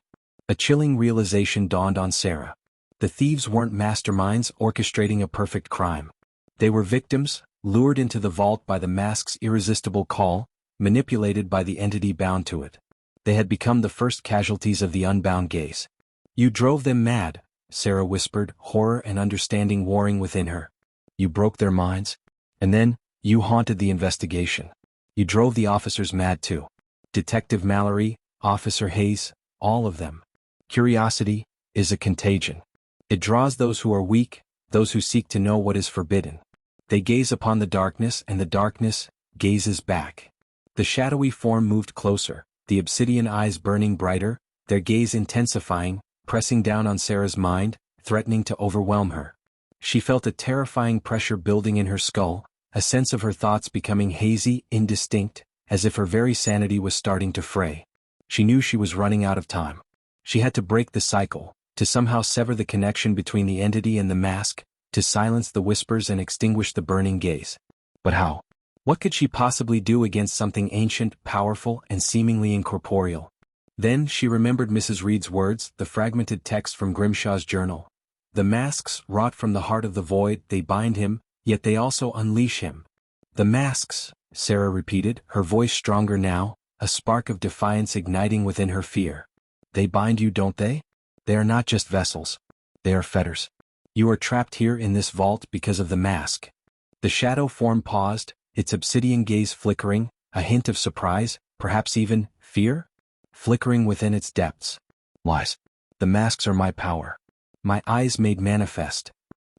A chilling realization dawned on Sarah. The thieves weren't masterminds orchestrating a perfect crime. They were victims, lured into the vault by the mask's irresistible call, manipulated by the entity bound to it. They had become the first casualties of the unbound gaze. You drove them mad, Sarah whispered, horror and understanding warring within her. You broke their minds. And then, you haunted the investigation. You drove the officers mad too. Detective Mallory, Officer Hayes, all of them. Curiosity is a contagion. It draws those who are weak, those who seek to know what is forbidden. They gaze upon the darkness and the darkness gazes back. The shadowy form moved closer, the obsidian eyes burning brighter, their gaze intensifying, pressing down on Sarah's mind, threatening to overwhelm her. She felt a terrifying pressure building in her skull, a sense of her thoughts becoming hazy, indistinct, as if her very sanity was starting to fray. She knew she was running out of time. She had to break the cycle, to somehow sever the connection between the entity and the mask, to silence the whispers and extinguish the burning gaze. But how? What could she possibly do against something ancient, powerful, and seemingly incorporeal? Then she remembered Mrs. Reed's words, the fragmented text from Grimshaw's journal. The masks wrought from the heart of the void, they bind him, yet they also unleash him. The masks, Sarah repeated, her voice stronger now, a spark of defiance igniting within her fear. They bind you, don't they? They are not just vessels. They are fetters. You are trapped here in this vault because of the mask. The shadow form paused, its obsidian gaze flickering, a hint of surprise, perhaps even fear? Flickering within its depths. Lies. The masks are my power. My eyes made manifest.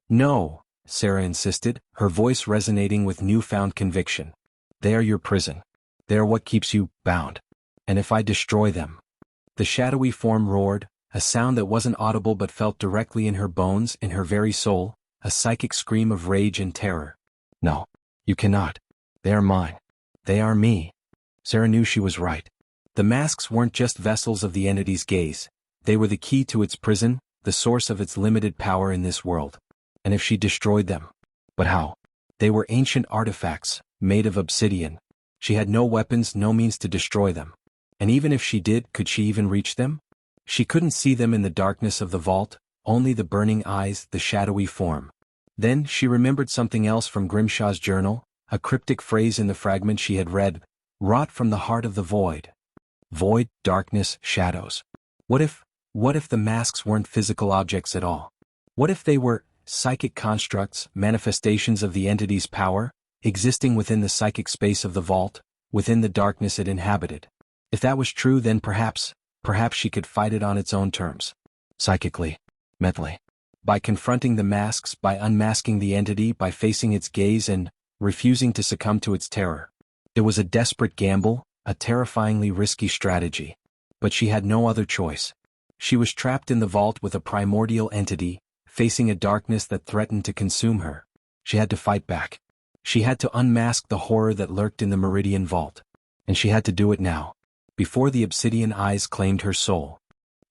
No, Sarah insisted, her voice resonating with newfound conviction. They are your prison. They are what keeps you bound. And if I destroy them... The shadowy form roared, a sound that wasn't audible but felt directly in her bones, in her very soul, a psychic scream of rage and terror. No, you cannot. They are mine. They are me. Sarah knew she was right. The masks weren't just vessels of the entity's gaze. They were the key to its prison, the source of its limited power in this world. And if she destroyed them... But how? They were ancient artifacts, made of obsidian. She had no weapons, no means to destroy them. And even if she did, could she even reach them? She couldn't see them in the darkness of the vault, only the burning eyes, the shadowy form. Then she remembered something else from Grimshaw's journal, a cryptic phrase in the fragment she had read, wrought from the heart of the void. Void, darkness, shadows. What if the masks weren't physical objects at all? What if they were psychic constructs, manifestations of the entity's power, existing within the psychic space of the vault, within the darkness it inhabited? If that was true, then perhaps she could fight it on its own terms. Psychically, mentally. By confronting the masks, by unmasking the entity, by facing its gaze and refusing to succumb to its terror. It was a desperate gamble, a terrifyingly risky strategy. But she had no other choice. She was trapped in the vault with a primordial entity, facing a darkness that threatened to consume her. She had to fight back. She had to unmask the horror that lurked in the Meridian Vault. And she had to do it now, before the obsidian eyes claimed her soul.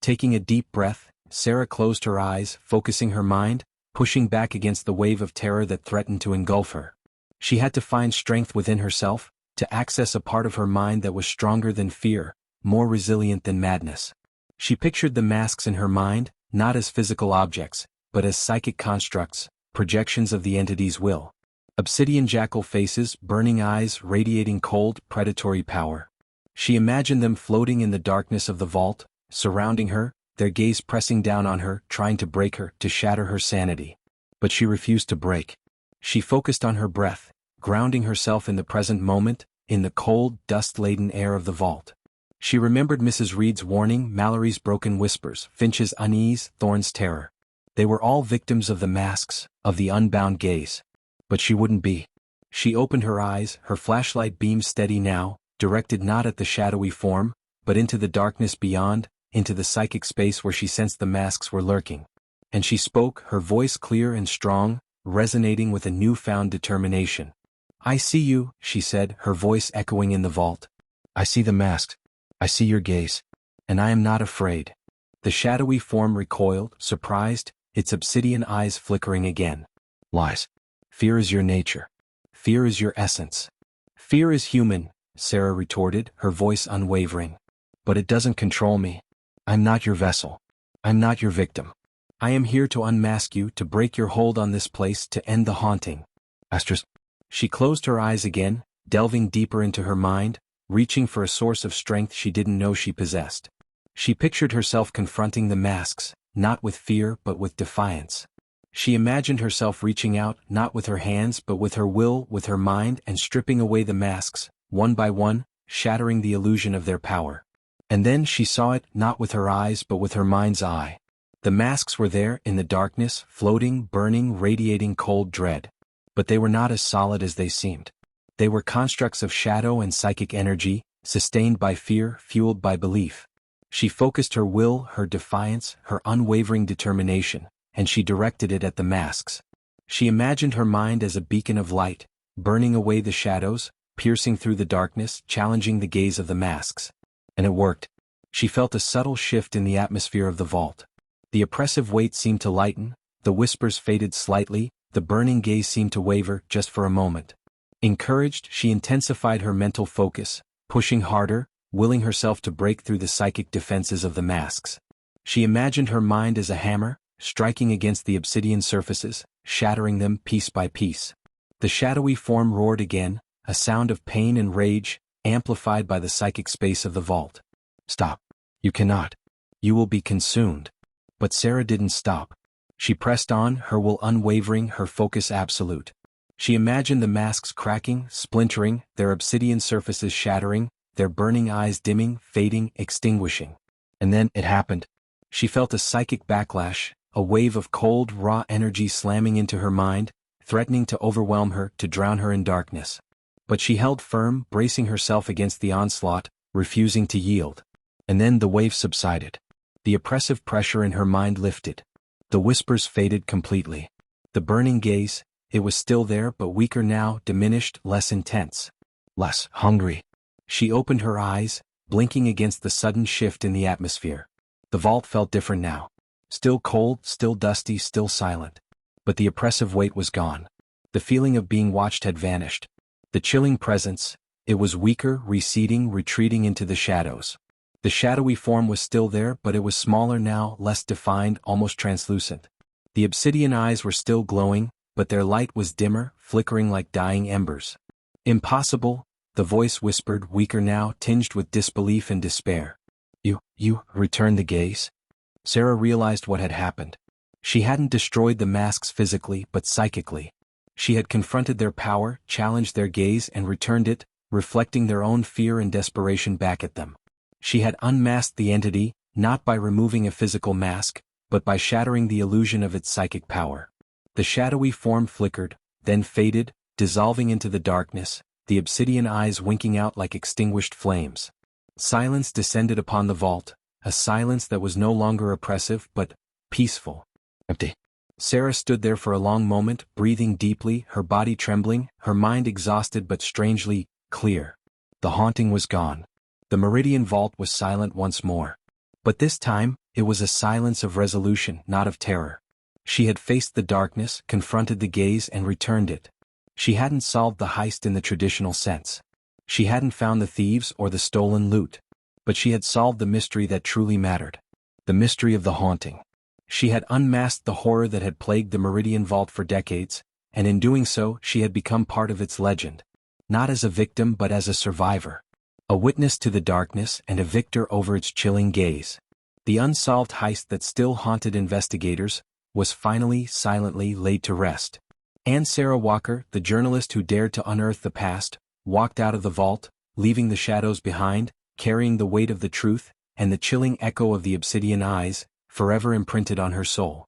Taking a deep breath, Sarah closed her eyes, focusing her mind, pushing back against the wave of terror that threatened to engulf her. She had to find strength within herself, to access a part of her mind that was stronger than fear, more resilient than madness. She pictured the masks in her mind, not as physical objects, but as psychic constructs, projections of the entity's will. Obsidian jackal faces, burning eyes, radiating cold, predatory power. She imagined them floating in the darkness of the vault, surrounding her, their gaze pressing down on her, trying to break her, to shatter her sanity. But she refused to break. She focused on her breath, grounding herself in the present moment, in the cold, dust-laden air of the vault. She remembered Mrs. Reed's warning, Mallory's broken whispers, Finch's unease, Thorne's terror. They were all victims of the masks, of the unbound gaze. But she wouldn't be. She opened her eyes, her flashlight beam steady now, directed not at the shadowy form, but into the darkness beyond, into the psychic space where she sensed the masks were lurking. And she spoke, her voice clear and strong, resonating with a newfound determination. I see you, she said, her voice echoing in the vault. I see the masks. I see your gaze. And I am not afraid. The shadowy form recoiled, surprised, its obsidian eyes flickering again. Lies. Fear is your nature. Fear is your essence. Fear is human, Sarah retorted, her voice unwavering. But it doesn't control me. I'm not your vessel. I'm not your victim. I am here to unmask you, to break your hold on this place, to end the haunting. Astros. She closed her eyes again, delving deeper into her mind, reaching for a source of strength she didn't know she possessed. She pictured herself confronting the masks, not with fear but with defiance. She imagined herself reaching out, not with her hands but with her will, with her mind, and stripping away the masks, one by one, shattering the illusion of their power. And then she saw it, not with her eyes but with her mind's eye. The masks were there, in the darkness, floating, burning, radiating cold dread. But they were not as solid as they seemed. They were constructs of shadow and psychic energy, sustained by fear, fueled by belief. She focused her will, her defiance, her unwavering determination, and she directed it at the masks. She imagined her mind as a beacon of light, burning away the shadows, piercing through the darkness, challenging the gaze of the masks. And it worked. She felt a subtle shift in the atmosphere of the vault. The oppressive weight seemed to lighten, the whispers faded slightly, the burning gaze seemed to waver, just for a moment. Encouraged, she intensified her mental focus, pushing harder, willing herself to break through the psychic defenses of the masks. She imagined her mind as a hammer, striking against the obsidian surfaces, shattering them piece by piece. The shadowy form roared again, a sound of pain and rage, amplified by the psychic space of the vault. Stop. You cannot. You will be consumed. But Sarah didn't stop. She pressed on, her will unwavering, her focus absolute. She imagined the masks cracking, splintering, their obsidian surfaces shattering, their burning eyes dimming, fading, extinguishing. And then it happened. She felt a psychic backlash, a wave of cold, raw energy slamming into her mind, threatening to overwhelm her, to drown her in darkness. But she held firm, bracing herself against the onslaught, refusing to yield. And then the wave subsided. The oppressive pressure in her mind lifted. The whispers faded completely. The burning gaze, it was still there but weaker now, diminished, less intense. Less hungry. She opened her eyes, blinking against the sudden shift in the atmosphere. The vault felt different now. Still cold, still dusty, still silent. But the oppressive weight was gone. The feeling of being watched had vanished. The chilling presence, it was weaker, receding, retreating into the shadows. The shadowy form was still there, but it was smaller now, less defined, almost translucent. The obsidian eyes were still glowing, but their light was dimmer, flickering like dying embers. Impossible, the voice whispered, weaker now, tinged with disbelief and despair. You returned the gaze? Sarah realized what had happened. She hadn't destroyed the masks physically, but psychically. She had confronted their power, challenged their gaze, and returned it, reflecting their own fear and desperation back at them. She had unmasked the entity, not by removing a physical mask, but by shattering the illusion of its psychic power. The shadowy form flickered, then faded, dissolving into the darkness, the obsidian eyes winking out like extinguished flames. Silence descended upon the vault, a silence that was no longer oppressive but peaceful. Empty. Sarah stood there for a long moment, breathing deeply, her body trembling, her mind exhausted but strangely clear. The haunting was gone. The Meridian Vault was silent once more. But this time, it was a silence of resolution, not of terror. She had faced the darkness, confronted the gaze, and returned it. She hadn't solved the heist in the traditional sense. She hadn't found the thieves or the stolen loot. But she had solved the mystery that truly mattered. The mystery of the haunting. She had unmasked the horror that had plagued the Meridian Vault for decades, and in doing so, she had become part of its legend. Not as a victim but as a survivor. A witness to the darkness and a victor over its chilling gaze. The unsolved heist that still haunted investigators was finally, silently laid to rest. And Sarah Walker, the journalist who dared to unearth the past, walked out of the vault, leaving the shadows behind, carrying the weight of the truth, and the chilling echo of the obsidian eyes, forever imprinted on her soul.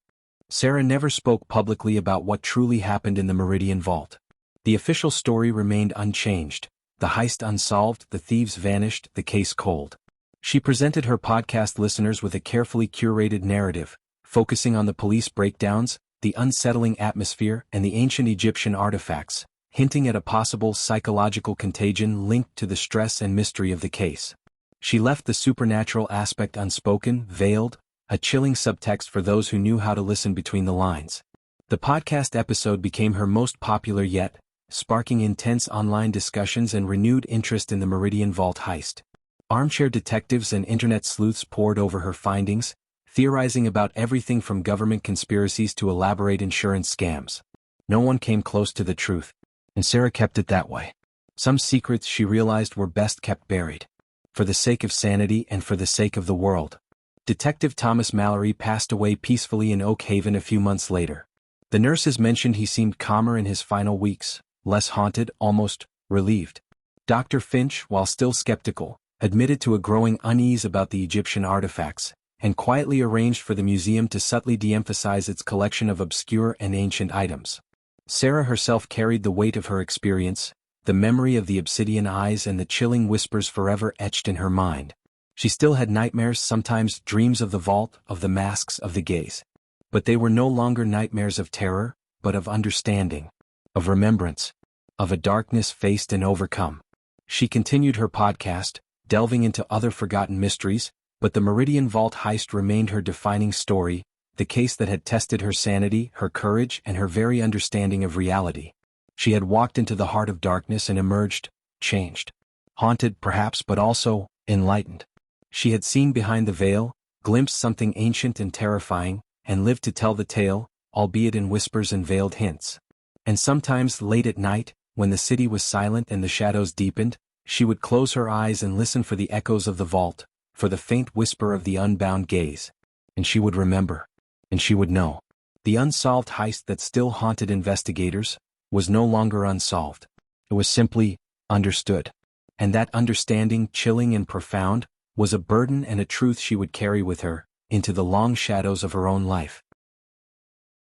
Sarah never spoke publicly about what truly happened in the Meridian Vault. The official story remained unchanged. The heist unsolved, the thieves vanished, the case cold. She presented her podcast listeners with a carefully curated narrative, focusing on the police breakdowns, the unsettling atmosphere, and the ancient Egyptian artifacts, hinting at a possible psychological contagion linked to the stress and mystery of the case. She left the supernatural aspect unspoken, veiled, a chilling subtext for those who knew how to listen between the lines. The podcast episode became her most popular yet, sparking intense online discussions and renewed interest in the Meridian Vault heist. Armchair detectives and internet sleuths pored over her findings, theorizing about everything from government conspiracies to elaborate insurance scams. No one came close to the truth, and Sarah kept it that way. Some secrets she realized were best kept buried. For the sake of sanity and for the sake of the world. Detective Thomas Mallory passed away peacefully in Oak Haven a few months later. The nurses mentioned he seemed calmer in his final weeks, less haunted, almost relieved. Dr. Finch, while still skeptical, admitted to a growing unease about the Egyptian artifacts, and quietly arranged for the museum to subtly de-emphasize its collection of obscure and ancient items. Sarah herself carried the weight of her experience, the memory of the obsidian eyes and the chilling whispers forever etched in her mind. She still had nightmares, sometimes dreams of the vault, of the masks, of the gaze. But they were no longer nightmares of terror, but of understanding, of remembrance, of a darkness faced and overcome. She continued her podcast, delving into other forgotten mysteries, but the Meridian Vault heist remained her defining story, the case that had tested her sanity, her courage, and her very understanding of reality. She had walked into the heart of darkness and emerged, changed. Haunted, perhaps, but also enlightened. She had seen behind the veil, glimpsed something ancient and terrifying, and lived to tell the tale, albeit in whispers and veiled hints. And sometimes, late at night, when the city was silent and the shadows deepened, she would close her eyes and listen for the echoes of the vault, for the faint whisper of the unbound gaze. And she would remember. And she would know. The unsolved heist that still haunted investigators was no longer unsolved. It was simply understood. And that understanding, chilling and profound, was a burden and a truth she would carry with her into the long shadows of her own life.